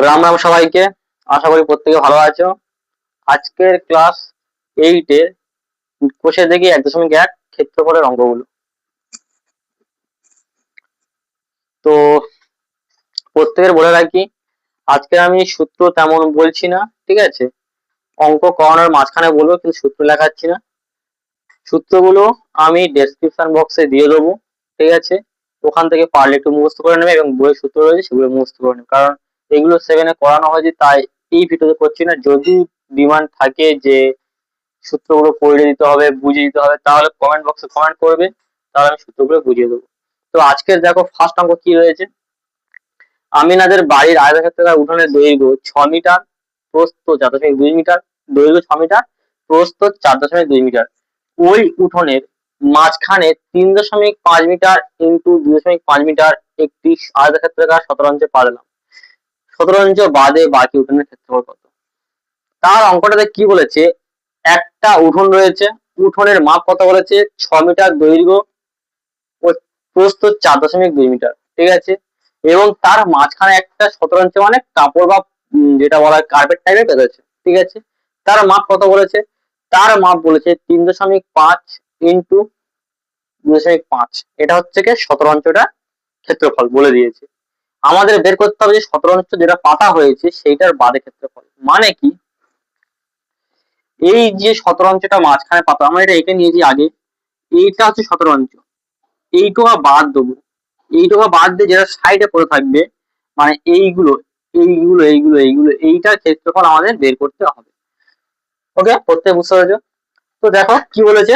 রাম রাম সবাইকে। আশা করি প্রত্যেকে ভালো আছো। আজকের ক্লাস 8 এর কোষে দেখি 1.1 ক্ষেত্রফলের অঙ্কগুলো। তো প্রত্যেকের বলে রাখি, আজকে আমি সূত্র তেমন বলছি না, ঠিক আছে? অঙ্ক করানোর মাঝখানে বলবো, কিন্তু সূত্র লেখাচ্ছি না। সূত্রগুলো আমি ডেসক্রিপশন বক্সে দিয়ে দেবো, ঠিক আছে? ওখান থেকে পারলে একটু মুখস্থ করে নেবে, এবং বইয়ের সূত্র রয়েছে সেগুলো মুখস্থ করে নেবে, কারণ এগুলো 7-এ করানো হয়েছে, তাই এই ভিডিওতে করছি না। যদি ডিমান্ড থাকে যে সূত্রগুলো পড়ে দিতে হবে, বুঝিয়ে দিতে হবে, তাহলে কমেন্ট বক্সে কমেন্ট করবে, তাহলে আমি সূত্রগুলো বুঝিয়ে দেবো। তো আজকের দেখো ফার্স্ট অঙ্ক কি রয়েছে। আমিনাদের বাড়ির আয়তক্ষেত্রাকার উঠোনের দৈর্ঘ্য 6 মিটার, প্রস্থ 4.2 মিটার। দৈর্ঘ্য 6 মিটার, প্রস্থ 4.2 মিটার। ওই উঠোনের মাঝখানে 3.5 মিটার ইন্টু 2.5 মিটার একটি আয়তক্ষেত্রাকার শতরঞ্চে পারলাম। শতরঞ্চ বাদে বাকি উঠোনের ক্ষেত্রফল কত? তার অঙ্কটাতে কি বলেছে, একটা উঠোন রয়েছে, উঠোনের মাপ কত বলেছে, 6 মিটার দৈর্ঘ্য ও প্রস্থ 4.2 মিটার, ঠিক আছে? এবং তার মাঝখানে একটা শতরঞ্চ মানে কাপড় বা যেটা বলা হয় কার্পেট টাইপের পেতেছে, ঠিক আছে? তার মাপ কত বলেছে, তার মাপ বলেছে 3.5 ইন্টু 2.5। এটা হচ্ছে কি শতরঞ্চটা ক্ষেত্রফল বলে দিয়েছে। আমাদের বের করতে হবে যে শতরঞ্চ যেটা পাতা হয়েছে সেইটার বাদে ক্ষেত্রফল। মানে কি, এই যে শতরঞ্চটা মাঝখানে পাতা, আমরা এটা এঁকে নিয়েছি আগে, এইটা হচ্ছে শতরঞ্চ। এইটুকু বাদ দেবো, এইটুকু বাদ দিয়ে যেটা সাইডে পড়ে থাকবে, মানে এইগুলো এইগুলো এইগুলো এইগুলো এইটার ক্ষেত্রফল আমাদের বের করতে হবে। ওকে, প্রত্যেক বুঝতে পেরেছো? তো দেখো কি বলেছে,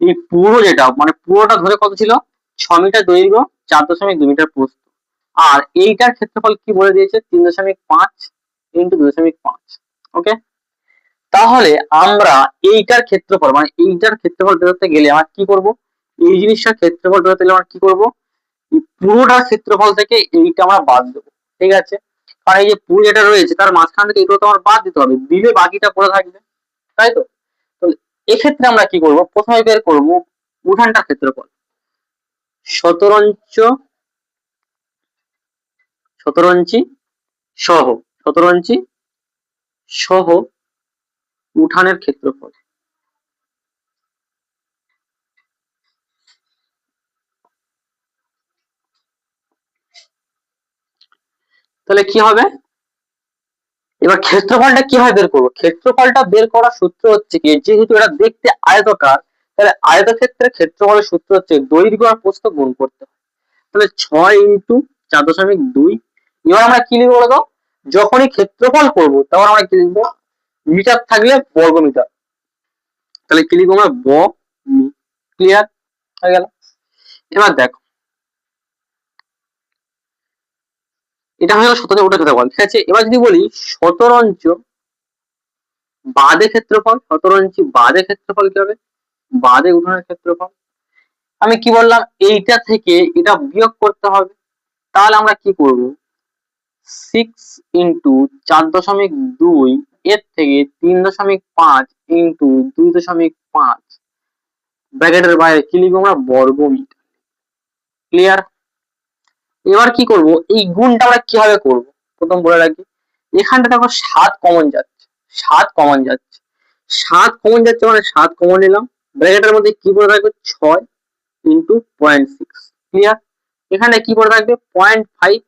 এই পুরো যেটা মানে পুরোটা ধরে কত ছিল, 6 মিটার দৈর্ঘ্য, 4.2 মিটার প্রস্থ। আর এইটার ক্ষেত্রফল কি বলে দিয়েছে, 3.5 ইন্টু 2.5। ওকে, তাহলে আমরা এইটার ক্ষেত্রফল মানে এইটার ক্ষেত্রফল বেরোতে গেলে আমরা কি করব, এই জিনিসটার ক্ষেত্রফল বেরোতে গেলে আমরা কি করব, পুরোটার ক্ষেত্রফল থেকে এইটা আমরা বাদ দেবো, ঠিক আছে? কারণ এই যে পুরো যেটা রয়েছে তার মাঝখান থেকে এইগুলো তো আমার বাদ দিতে হবে, দিলে বাকিটা পড়ে থাকবে, তাই তো? তো এক্ষেত্রে আমরা কি করব, প্রথমে বের করব উঠানটার ক্ষেত্রফল। শতরঞ্চ শতরঞ্চি সহ শতরঞ্চি সহ উঠানের ক্ষেত্রফল। তাহলে কি হবে, এবার ক্ষেত্রফলটা কিভাবে বের করবো, ক্ষেত্রফলটা বের করার সূত্র হচ্ছে কি, যেহেতু এটা দেখতে আয়তকার, তাহলে আয়তক্ষেত্রের ক্ষেত্রফলের সূত্র হচ্ছে দৈর্ঘ্য আর প্রস্থ গুণ করতে হয়। তাহলে 6 ইন্টু 4.2। এবার আমরা কি লিখবো বলতো, যখনই ক্ষেত্রফল করবো তখন আমরা কি লিখবো, মিটার থাকলে বর্গ মিটার, তাহলে কি লিখবো আমরা, ব মি। ক্লিয়ার হয়ে গেল? এবার দেখো, এটা হয়ে গেল শতরঞ্চ উঠে ক্ষেত্রফল, ঠিক আছে? এবার যদি বলি শতরঞ্চ বাদে ক্ষেত্রফল, শতরঞ্চি বাদে ক্ষেত্রফল কি হবে, বাদে উঠানের ক্ষেত্রফল। আমি কি বললাম, এইটা থেকে এটা বিয়োগ করতে হবে। তাহলে আমরা কি করব, 6 ইন্টু 4.2 এর থেকে 3.5 ইন্টু 2.5 ব্র্যাকেটের বাইরে কি লিখবো আমরা, বর্গ মিটার। ক্লিয়ার? এবার কি করব, এই গুণটা আমরা কিভাবে করব, প্রথম বলে রাখি, এখানটা দেখো 7 কমন যাচ্ছে, 7 কমন যাচ্ছে, 7 কমন যাচ্ছে মানে 7 কমন নিলাম, ব্র্যাকেটের মধ্যে কি করে রাখবো, 6 ইন্টু 0.6। ক্লিয়ার? এখানে কি করে থাকবে, 0.5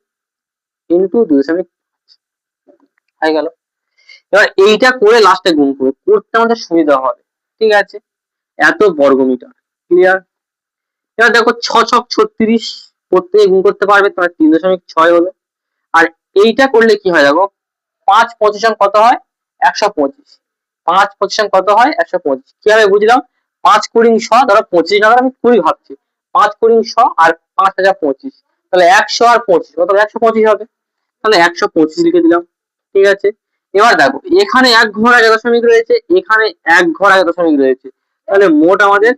ইন্টু 2.5 হয়ে গেল। এবার এইটা করে লাস্টে গুণ করবো, করতে আমাদের সুবিধা হবে, ঠিক আছে? এত বর্গমিটার। ক্লিয়ার? এবার দেখো 6 ছক 36, প্রত্যেকে গুণ করতে পারবে, তাহলে 3.6 হলো। আর এইটা করলে কি হয় দেখো, 5 25 কত হয়, 125। 5 25 কত হয়, 125। কিভাবে বুঝলাম, 5 কুড়ি 100, ধরো 25 না, আমি 20 ভাবছি, 5 কুড়ি 100 আর 5 হাজার 25, তাহলে 100 আর 25 কত, 125 হবে। তাহলে 125 লিখে দিলাম, ঠিক আছে? এবার দেখো এখানে 1 ঘর আগে দশমিক রয়েছে, এখানে 1 ঘর আগে দশমিক রয়েছে, তাহলে মোট আমাদের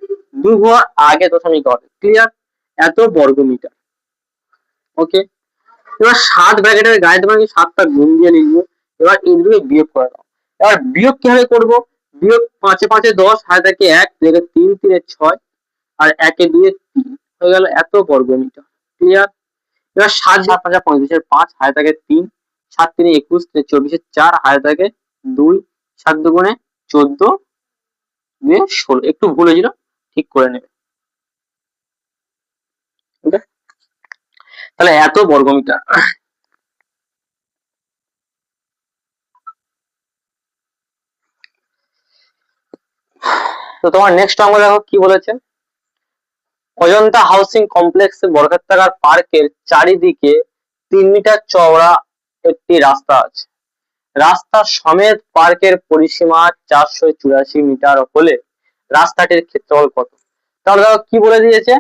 2 ঘর আগে দশমিক হবে। ক্লিয়ার? এত বর্গ মিটার। ওকে, এবার 7 ব্র্যাকেটের গায়ে তোমাকে 7টা গুণ দিয়ে লিখবো। এবার এই দুটোকে বিয়োগ করে দাও। এবার বিয়োগ কিভাবে করব, বিয়োগ 5 এ 5 এ 10, হাতে থাকে 1, 3 3 এ 6, আর 1 এ 2 এ 3 হয়ে গেল এত বর্গ মিটার। ক্লিয়ার? এবার 7 7 5 35 5 হাতে থাকে 3, 7 3 21, 24 4 হাতে থাকে 2, 7 2 14 দিয়ে 16। একটু ভুল হয়েছিল, ঠিক করে নেবে। ওকে, তাহলে এত বর্গমিটার। তো তোমার নেক্সট অঙ্ক দেখো কি বলেছে। অজন্তা হাউসিং কমপ্লেক্স বর্গাকার পার্কের চারিদিকে 3 মিটার চওড়া একটি রাস্তা আছে। রাস্তা সমেত পার্কের পরিসীমা 484 মিটার হলে রাস্তাটির ক্ষেত্রফল কত? তাহলে দেখো কি বলে দিয়েছে,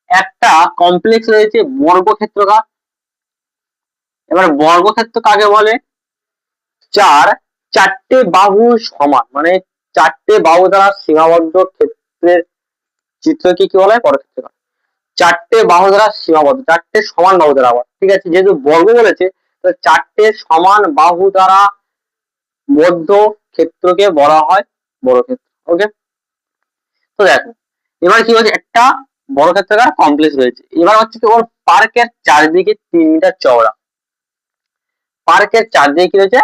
একটা কমপ্লেক্স রয়েছে বর্গক্ষেত্রকার। এবার বর্গক্ষেত্র কাকে বলে? চারটে বাহু সমান, মানে চারটে বাহু দ্বারা সীমাবদ্ধ ক্ষেত্রের চিত্রকে কি বলে? বর্গক্ষেত্রকার। চারটে বাহু দ্বারা সীমাবদ্ধ, চারটে সমান বাহু দ্বারা, আবার ঠিক আছে, যেহেতু বর্গ বলেছে তো চারটে সমান বাহু দ্বারা বদ্ধ ক্ষেত্রকে বলা হয় বর্গক্ষেত্র। ওকে, তো দেখো এবার কি হচ্ছে, একটা বর্গক্ষেত্রাকার কমপ্লেক্স রয়েছে। এবার হচ্ছে কি, ওর পার্কের চারদিকে 3 মিটার চওড়া। পার্কের চারদিকে কি রয়েছে?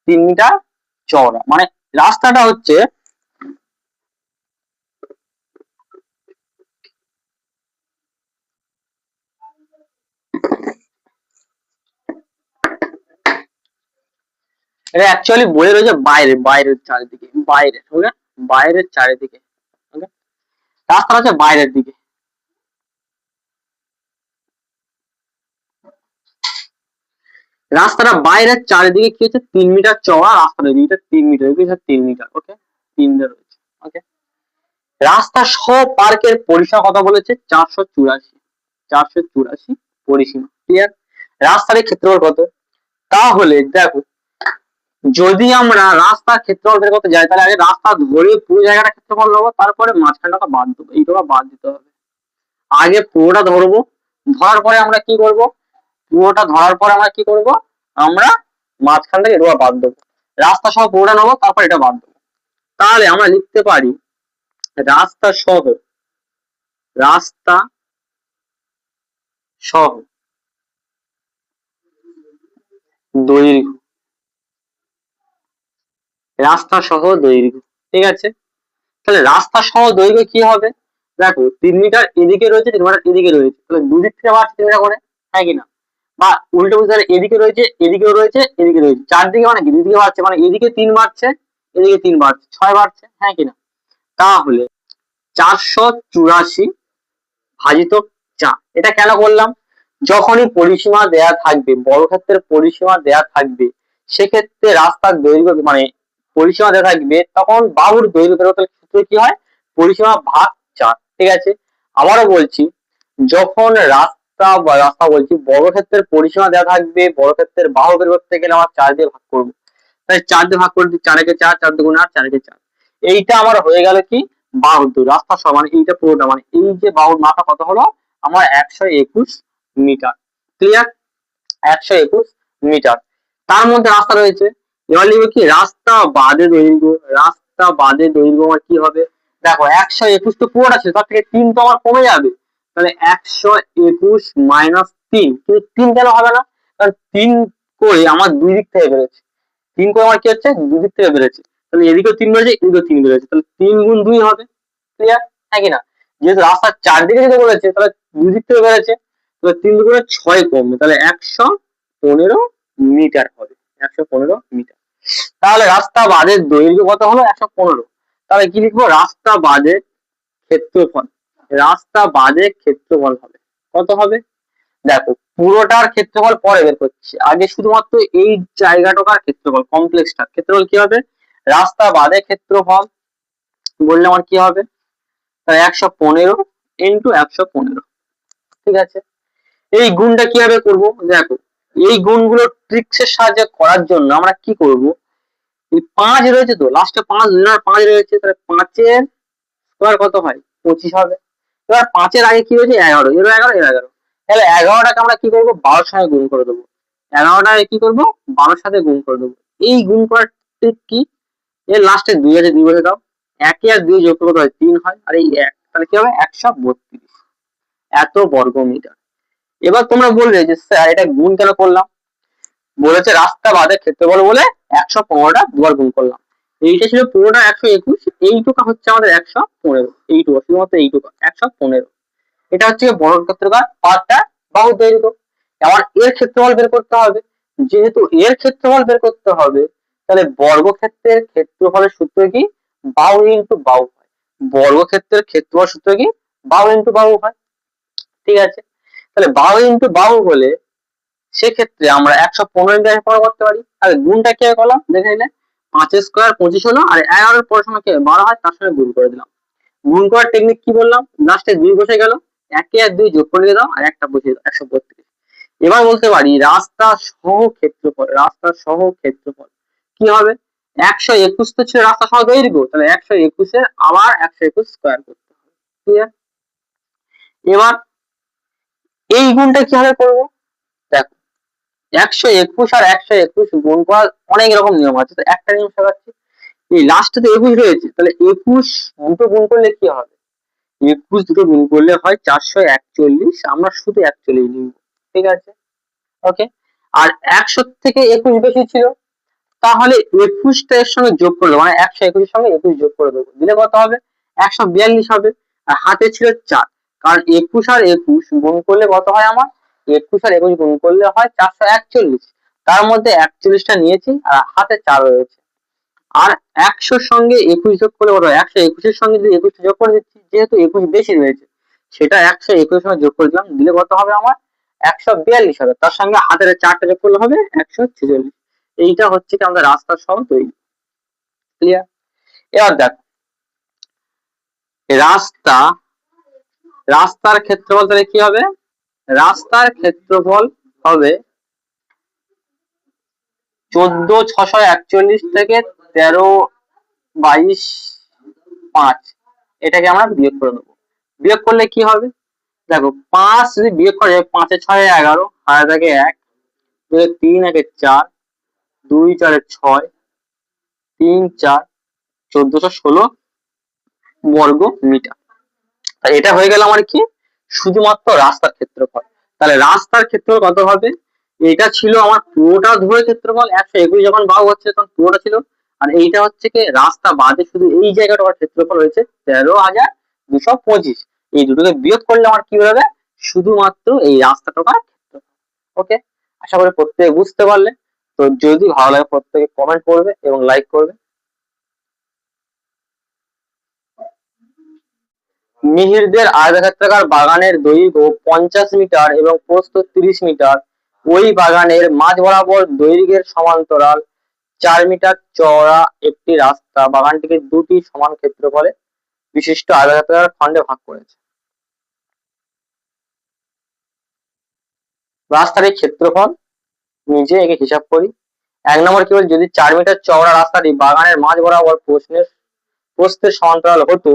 3 মিটার চওড়া, মানে রাস্তাটা হচ্ছে এটা অ্যাকচুয়ালি বলে রয়েছে বাইরের চারিদিকে, বাইরের, ওকে, বাইরের চারিদিকে। ওকে, রাস্তা হচ্ছে বাইরের দিকে। রাস্তাটা বাইরের চারিদিকে কি হচ্ছে, 3 মিটার চওড়া রাস্তা রয়েছে, এটা 3 মিটার, 3 মিটার। ওকে, 3 রয়েছে। ওকে, রাস্তা সহ পার্কের পরিসীমা কত বলেছে? 484 পরিসীমা। ক্লিয়ার? রাস্তার ক্ষেত্রফল কত? তাহলে দেখো, যদি আমরা রাস্তার ক্ষেত্রফল বের করতে যাই, তাহলে আগে রাস্তা ধরে পুরো জায়গাটা ক্ষেত্রফল নেবো, তারপরে মাঝখানটা বাদ দেবো, এইটা বাদ দিতে হবে। আগে পুরোটা ধরবো, ধরার পরে আমরা কি করব, পুরোটা ধরার পরে আমরা কি করব, আমরা মাঝখান থেকে এটা বাদ দেবো, রাস্তা সহ পুরোটা নেবো, তারপর এটা বাদ দেবো। তাহলে আমরা লিখতে পারি রাস্তা সহ, রাস্তা সহ দৈর্ঘ্য, রাস্তা সহ দৈর্ঘ্য। ঠিক আছে, তাহলে রাস্তা সহ দৈর্ঘ্য কি হবে? দেখো 3 মিটার এদিকে রয়েছে, 3 মিটার এদিকে রয়েছে, তাহলে দুদিক থেকে বাড়ছে 3 মিটার করে, হ্যাঁ কিনা? বা উল্টো বুঝতে, এদিকে রয়েছে, এদিকেও রয়েছে, এদিকে রয়েছে, চারদিকে মানে কি দুদিকে বাড়ছে, মানে এদিকে 3 বাড়ছে, এদিকে 3 বাড়ছে, 6 বাড়ছে, হ্যাঁ কিনা? তাহলে 484 ভাজিত 4। এটা কেন করলাম? যখনই পরিসীমা দেয়া থাকবে, বর্গক্ষেত্রের পরিসীমা দেয়া থাকবে, সেক্ষেত্রে রাস্তার দৈর্ঘ্য মানে পরিসীমা দেয়া থাকবে, তখন বাহুর দৈর্ঘ্য বেরোতে ক্ষেত্রে কি হয়? পরিসীমা ভাগ 4। ঠিক আছে, আবারও বলছি, যখন রাস্তা বলছি, বর্গক্ষেত্রের পরিসীমা দেওয়া থাকবে, বর্গক্ষেত্রের বাহু বের করতে গেলে আমার 4 দিয়ে ভাগ করবো, তাই 4 দিয়ে ভাগ করে দিই, 4 একে 4, 4 দুগুণে 8, 4 একে 4। এইটা আমার হয়ে গেল কি, বাহুর দৈর্ঘ্য। রাস্তা সমান এইটা পুরোটা, মানে এই যে বাহুর মাথা কত হলো আমার 121 মিটার। ক্লিয়ার? 121 মিটার। তার মধ্যে রাস্তা রয়েছে, এবার লিখবে কি, রাস্তা বাদে দৈর্ঘ্য। রাস্তা বাদে দৈর্ঘ্য আমার কি হবে? দেখো 121 তো পুরোটা ছিল, তার থেকে 3 তো আমার কমে যাবে, তাহলে 121 মাইনাস 3। কিন্তু 3 কেন হবে না? কারণ 3 করে আমার দুই দিক থেকে বেরোচ্ছে, 3 করে আমার কি হচ্ছে, দুই দিক থেকে বেরোচ্ছে, তাহলে এদিকেও 3 বেরোচ্ছে, এদিকেও 3 বেরোচ্ছে, তাহলে 3 গুণ 2 হবে। ক্লিয়ার? হ্যাঁ কিনা? যেহেতু রাস্তার চারদিকে যেতে বলেছে, তাহলে দুই দিক থেকে বেরোচ্ছে, তাহলে 3 দুগুণে 6 কমবে, তাহলে 115 মিটার হবে, 115 মিটার। তাহলে রাস্তা বাদের দৈর্ঘ্য কত হলো? 115। তাহলে কি লিখবো? রাস্তা বাদের ক্ষেত্রফল, রাস্তা বাদে ক্ষেত্রফল হবে কত হবে? দেখো পুরোটার ক্ষেত্রফল পরে বের করছি, আগে শুধুমাত্র এই জায়গাটার ক্ষেত্রফল, কমপ্লেক্সটার ক্ষেত্রফল কি হবে? রাস্তা বাদে ক্ষেত্রফল বললে আমার কি হবে? 115 ইন্টু 115। ঠিক আছে, এই গুণটা কিভাবে করব? দেখো এই গুণগুলো ট্রিক্সের সাহায্যে করার জন্য আমরা কি করব, এই 5 রয়েছে তো লাস্টে, 5 রয়েছে, তাহলে 5 স্কয়ার কত হয়? 25 হবে। এবার 5 আগে কি রয়েছে? 11, 11, তাহলে 11টাকে আমরা কি করবো? 12 সঙ্গে গুণ করে দেবো। 11টাকে কি করবো? 12 সাথে গুণ করে দেবো। এই গুণ করার ট্রিক কি? এর লাস্টে 2 আছে, 2 বসে দাও, 1 আর 2 যোগ করতে হয় 3 হয়, আর এই 1, তাহলে কি হবে? 132 এত বর্গ মিটার। এবার তোমরা বললে যে স্যার এটা গুণ কেন করলাম, বলেছে রাস্তা বাদের ক্ষেত্রফল বলে 115টা দুবার গুণ করলাম। এইটা ছিল পুরোটা 121, এইটুকু হচ্ছে আমাদের 115, এইটুকু শুধুমাত্র এইটুকু 115। এটা হচ্ছে বর্গক্ষেত্রফল পাঁচটা বাহুর দৈর্ঘ্য। এবার এর ক্ষেত্রফল বের করতে হবে, যেহেতু এর ক্ষেত্রফল বের করতে হবে তাহলে বর্গক্ষেত্রের ক্ষেত্রফলের সূত্র কি, বাহু ইন্টু বাহু হয়। বর্গক্ষেত্রের ক্ষেত্রফল সূত্র কি, বাহু ইন্টু বাহু হয়। ঠিক আছে, তাহলে বাহু ইন্টু বাহু হলে সেক্ষেত্রে আমরা 115 দিয়ে পড়া করতে পারি। আর গুণটা কি করলাম দেখে নিলে, 5 স্কোয়ার 25 হলো, আর 11 পড়াশোনা কে 12 হয় তার সঙ্গে গুণ করে দিলাম। গুণ করার টেকনিক কি বললাম, লাস্টে 2 বসে গেল, 1 আর 2 যোগ করে দাও আর একটা বসিয়ে দাও, 132। এবার বলতে পারি রাস্তা সহ ক্ষেত্রফল, রাস্তা সহ ক্ষেত্রফল কি হবে, 121 তো ছিল রাস্তা সহ দৈর্ঘ্য, তাহলে 121 আবার 121 স্কোয়ার করতে হবে। ক্লিয়ার? এবার এই গুণটা কিভাবে করবো, দেখো 121 আর 121 গুণ করার অনেক রকম নিয়ম আছে, তো একটা নিয়ম শেখাচ্ছি। এই লাস্টে তো 21 রয়েছে, তাহলে 21 দুটো গুণ করলে কি হবে, 21 দুটো গুণ করলে হয় 441, আমরা শুধু 41 নিব। ঠিক আছে, ওকে। আর 100 থেকে 21 বেশি ছিল, তাহলে 21টা এর সঙ্গে যোগ করলে মানে 121 এর সঙ্গে 21 যোগ করে দেবো, দিলে কত হবে, 142 হবে। আর হাতে ছিল 4, কারণ 21 আর 21 গুণ করলে কত হয় আমার, 21 আর 21 গুণ করলে হয় 441, তার মধ্যে 41টা নিয়েছি আর হাতে 4 রয়েছে। আর 100 সঙ্গে 21 যোগ করলে কত হয়, 121 এর সঙ্গে যদি 21 যোগ করে দিচ্ছি, যেহেতু 21 বেশি রয়েছে সেটা 121 এর সঙ্গে যোগ করে দিলাম, দিলে কত হবে আমার 142 হবে, তার সঙ্গে হাতের 4টা যোগ করলে হবে 146। এইটা হচ্ছে কি আমাদের রাস্তার সহ তৈরি। ক্লিয়ার? এবার দেখ রাস্তা, রাস্তার ক্ষেত্রফল তাহলে কি হবে, রাস্তার ক্ষেত্রফল হবে 14,641 থেকে 13,22,5, এটাকে আমরা বিয়োগ করে নেবো। বিয়োগ করলে কি হবে, দেখো 5 যদি বিয়োগ করে, 5 এ 6 11, হাতে থাকে 1, 3 1 4, 2 4 6, 3 4, 1416 বর্গ মিটার। এটা হয়ে গেল আমার কি, শুধুমাত্র রাস্তার ক্ষেত্রফল। তাহলে রাস্তার ক্ষেত্রফল কত হবে, এটা ছিল আমার পুরোটা ধরে ক্ষেত্রফল, 121 যখন বাহু হচ্ছে তখন পুরোটা ছিল। আর এইটা হচ্ছে কি রাস্তা বাদে শুধু এই জায়গাটার ক্ষেত্রফল হয়েছে 13,225। এই দুটোকে বিয়োগ করলে আমার কি হবে, শুধুমাত্র এই রাস্তাটার ক্ষেত্রফল। ওকে, আশা করি প্রত্যেকে বুঝতে পারলে। তো যদি ভালো লাগে প্রত্যেকে কমেন্ট করবে এবং লাইক করবে। মিহিরদের আয়তক্ষেত্রাকার বাগানের দৈর্ঘ্য 50 মিটার এবং প্রস্থ 30 মিটার। ওই বাগানের মাঝ বরাবর দৈর্ঘ্যের সমান্তরাল 4 মিটার চওড়া একটি রাস্তা বাগানটিকে দুটি সমান ক্ষেত্রফলে বিশিষ্ট আয়তক্ষেত্রাকার খণ্ডে ভাগ করেছে। রাস্তার এই ক্ষেত্রফল নিজে একে হিসাব করি। 1 নম্বর কি বল, যদি 4 মিটার চওড়া রাস্তাটি বাগানের মাঝ বরাবর প্রস্থের সমান্তরাল হতো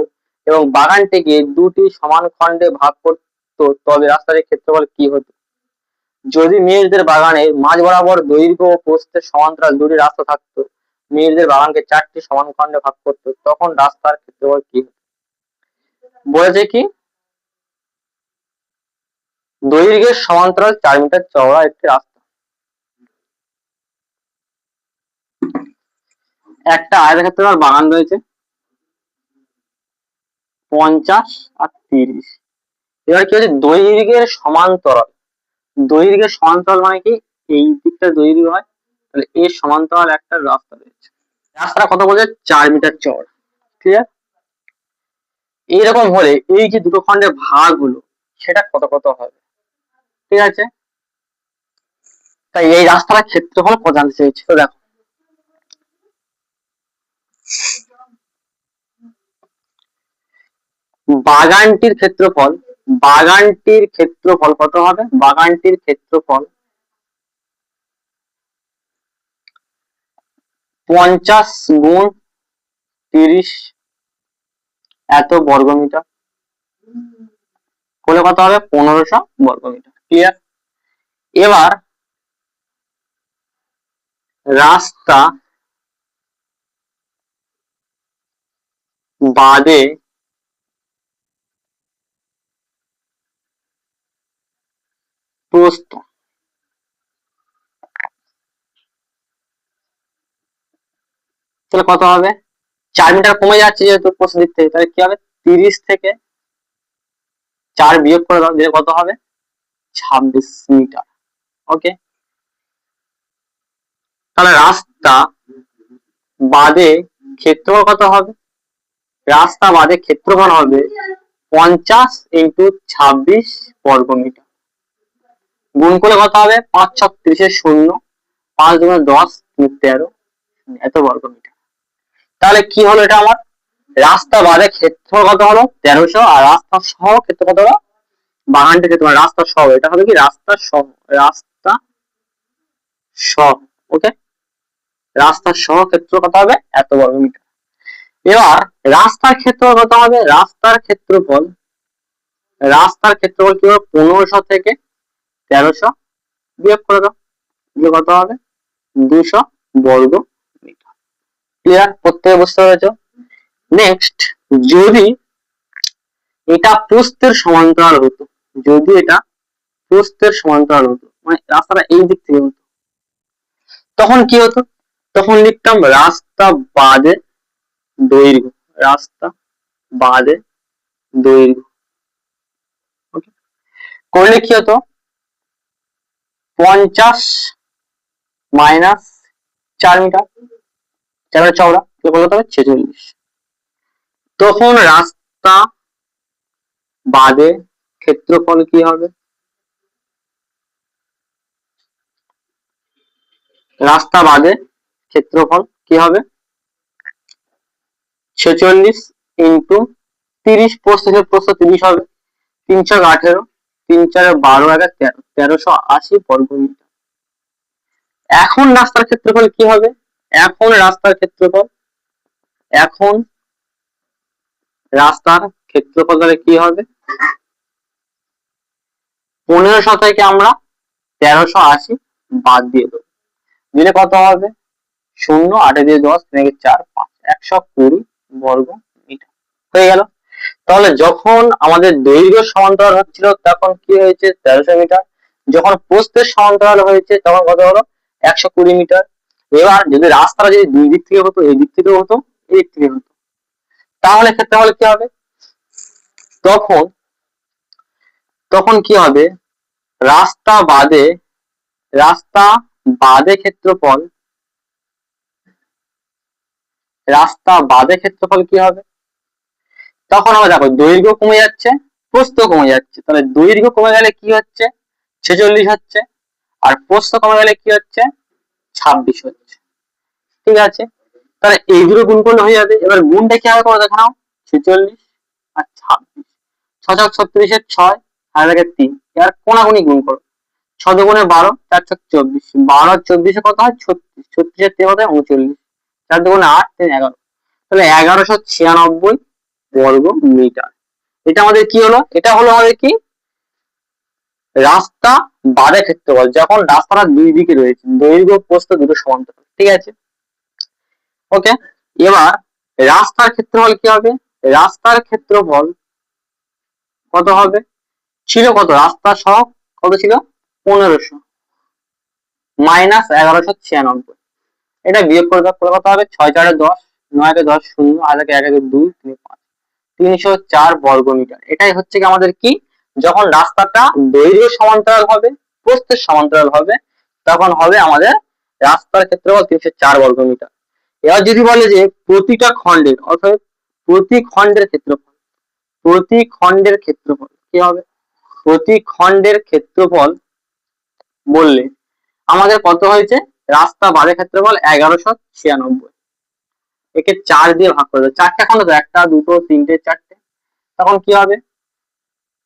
এবং বাগানটিকে দুটি সমান খণ্ডে ভাগ করত, তবে রাস্তাটির ক্ষেত্রফল কি হতো। যদি মিহিরদের বাগানের মাঝ বরাবর দৈর্ঘ্য ও প্রস্থের সমান্তরাল দুটি রাস্তা থাকতো, মিহিরদের বাগানকে 4টি সমান খণ্ডে ভাগ করতো, তখন রাস্তার ক্ষেত্রফল কি হতো। বলেছে কি দৈর্ঘ্যের সমান্তরাল 4 মিটার চওড়া একটি রাস্তা, একটা আয়তক্ষেত্রাকার বাগান রয়েছে 50 আর 30। এবার কি হচ্ছে দৈর্ঘ্যের সমান্তরাল, দৈর্ঘ্যের সমান্তরাল মানে কি এই দিকটা দৈর্ঘ্য হয়, তাহলে এর সমান্তরাল একটা রাস্তা রয়েছে, রাস্তাটা কত বলছে 4 মিটার চওড়া। ক্লিয়ার? এইরকম হলে এই যে দুটো খণ্ডের ভাগ হলো সেটা কত কত হবে। ঠিক আছে, তাই এই রাস্তাটার ক্ষেত্রফল কত জানতে চেয়েছি। তো দেখো বাগানটির ক্ষেত্রফল, বাগানটির ক্ষেত্রফল কত হবে, বাগানটির ক্ষেত্রফল 50 গুণ 30 এত বর্গমিটার করলে কত হবে, 1500 বর্গমিটার। ক্লিয়ার? এবার রাস্তা বাদে প্রস্থ, তাহলে কত হবে? 4 মিটার কমে যাচ্ছে যেহেতু প্রস্থ দিক থেকে, তাহলে কি হবে? 30 থেকে 4 বিয়োগ করে দাও, দিলে কত হবে? 26 মিটার। ওকে, তাহলে রাস্তা বাদে ক্ষেত্রফল কত হবে? রাস্তা বাদে ক্ষেত্রফল হবে 50 ইন্টু 26 বর্গ মিটার। গুণ করলে কত হবে? 5 ছক 30 শূন্য, 5 দুগুণে 10, 13, এত বর্গ মিটার। তাহলে কি হলো এটা আমার? রাস্তা বাদে ক্ষেত্রফল কত হলো? 1300, আর রাস্তা সহ ক্ষেত্র কত হলো? বাগানটা ক্ষেত্র, রাস্তা সহ, এটা হবে কি? রাস্তা সহ, রাস্তা সহ। ওকে, রাস্তা সহ ক্ষেত্র কত হবে? এত বর্গ মিটার। এবার রাস্তার ক্ষেত্রফল কত হবে? রাস্তার ক্ষেত্রফল কি হবে? 1500 থেকে 1300 বিয়োগ করে দাও, দিয়ে কত হবে? 200 বর্গ মিটার। ক্লিয়ার? প্রত্যেকে বুঝতে পেরেছো? নেক্সট, যদি এটা প্রস্থের সমান্তরাল হতো, যদি এটা প্রস্থের সমান্তরাল হতো, মানে রাস্তাটা এই দিক থেকে হতো, তখন কি হতো? তখন লিখতাম রাস্তা বাদে দৈর্ঘ্য, রাস্তা বাদে দৈর্ঘ্য। ওকে, করলে কি হতো? 50 মাইনাস 4 মিটার, 4 চওড়া, কত হবে? 46। তখন রাস্তা বাদে ক্ষেত্রফল কি হবে? রাস্তা বাদে ক্ষেত্রফল কি হবে? 46 ইন্টু 30, প্রস্থ 30 হবে, 3 ছক 18, 3 4 12, 1 13, 1380 বর্গ মিটার। এখন রাস্তার ক্ষেত্রফল কি হবে? এখন রাস্তার ক্ষেত্রফল তাহলে কি হবে? 1500 থেকে আমরা 1380 বাদ দিয়ে দেবো, দিলে কত হবে? 0, 8 দিয়ে 10, 4, 5, 120 বর্গ মিটার হয়ে গেল। তাহলে যখন আমাদের দৈর্ঘ্য সমান্তরাল হচ্ছিল তখন কি হয়েছে? 1300 মিটার। যখন প্রস্থের সমান্তরাল হয়েছে তখন কত হলো? 120 মিটার। এবার যদি রাস্তাটা যদি দুই দিক থেকে হতো, এই দিক থেকেও হতো, এই দিক থেকে হতো, তাহলে ক্ষেত্রফল কি হবে? তখন তখন কি হবে? রাস্তা বাদে রাস্তা বাদে ক্ষেত্রফল কি হবে? তখন আমরা দেখো দৈর্ঘ্য কমে যাচ্ছে, প্রস্থ কমে যাচ্ছে, তাহলে দৈর্ঘ্য কমে গেলে কি হচ্ছে? 46 হচ্ছে, আর প্রস্থ কমে গেলে কি হচ্ছে? 26 হচ্ছে। ঠিক আছে, তাহলে এই দুটো গুণ করলে হয়ে যাবে। এবার গুণটা কি হবে করে দেখে নাও, 46 আর 26, 6 ছক 36 6, আর 3, এবার কোনাগুনি গুণ করো, 6 দুগুণে 12, 4 ছক 24, 12 আর 24 কত হয়? 36, 36 এর 3 কত হয়? 39, 4 দুগুণে 8, 3 11, তাহলে 1196 বর্গ মিটার। এটা আমাদের কি হলো? এটা হলো আমাদের কি? রাস্তা বাদে ক্ষেত্রফল, যখন রাস্তাটা দুই দিকে রয়েছে, দৈর্ঘ্য প্রস্থ দুটো সমান্তরাল। ঠিক আছে, ওকে। এবার রাস্তার ক্ষেত্রফল কি হবে? রাস্তার ক্ষেত্রফল কত হবে? ছিল কত? রাস্তা সহ কত ছিল? 1500 মাইনাস 1196, এটা বিয়োগ করে দাও, কত হবে? 6 4 10, 9 10 0, 8 1 2, 5, 304 বর্গ মিটার। এটাই হচ্ছে কি আমাদের কি? যখন রাস্তাটা দৈর্ঘ্য সমান্তরাল হবে, প্রস্থের সমান্তরাল হবে, তখন হবে আমাদের রাস্তার ক্ষেত্রফল 304 বর্গ মিটার। এবার যদি বলে যে প্রতিটা খণ্ডের, অর্থাৎ প্রতি খণ্ডের ক্ষেত্রফল কি হবে? প্রতি খণ্ডের ক্ষেত্রফল বললে আমাদের কত হয়েছে? রাস্তা বাদে ক্ষেত্রফল 1196, একে 4 দিয়ে ভাগ করে দেবো। 4টা খণ্ড তো, 1 2 3 4, তখন কি হবে?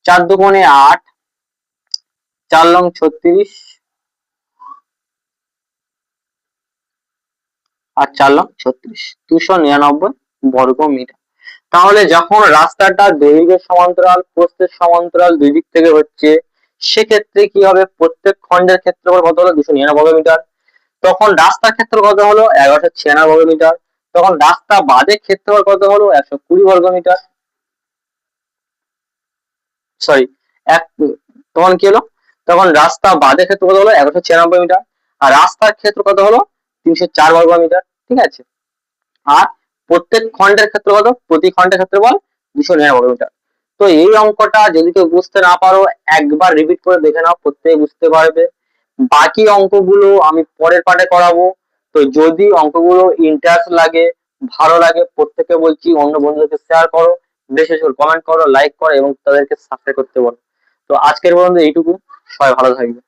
4 দুগুণে 8, 4 লং 36, আর 4 লং 36, 299 বর্গ মিটার। তাহলে যখন রাস্তাটা দৈর্ঘ্য সমান্তরাল প্রস্থের সমান্তরাল দুই দিক থেকে হচ্ছে, সেক্ষেত্রে কি হবে? প্রত্যেক খণ্ডের ক্ষেত্রফল কত হলো? 299 বর্গ মিটার। তখন রাস্তার ক্ষেত্রফল কত হলো? 1196 বর্গ মিটার। তখন রাস্তা বাদে ক্ষেত্রফল কত হলো? 120 বর্গ মিটার। সরি, তখন কি হলো? তখন রাস্তা বাঁধের ক্ষেত্র কত হলো 196 মিটার, আর রাস্তার ক্ষেত্র কত হলো 304 বর্গ মিটার। ঠিক আছে, আর প্রত্যেক খণ্ডের ক্ষেত্র কত, প্রতি খণ্ডের ক্ষেত্রফল 299 বর্গমিটার। তো এই অঙ্কটা যদি কেউ বুঝতে না পারো একবার রিপিট করে দেখে নাও, প্রত্যেকে বুঝতে পারবে। বাকি অঙ্কগুলো আমি পরের পার্টে করাবো। তো যদি অঙ্কগুলো ইন্টারেস্ট লাগে, ভালো লাগে, প্রত্যেকে বলছি অন্য বন্ধুদেরকে শেয়ার করো, বেশি বেশি কমেন্ট করো, লাইক করো এবং তাদেরকে সাবস্ক্রাইব করতে বলো। তো আজকের পর্যন্ত এইটুকু, সবাই ভালো থাকবে।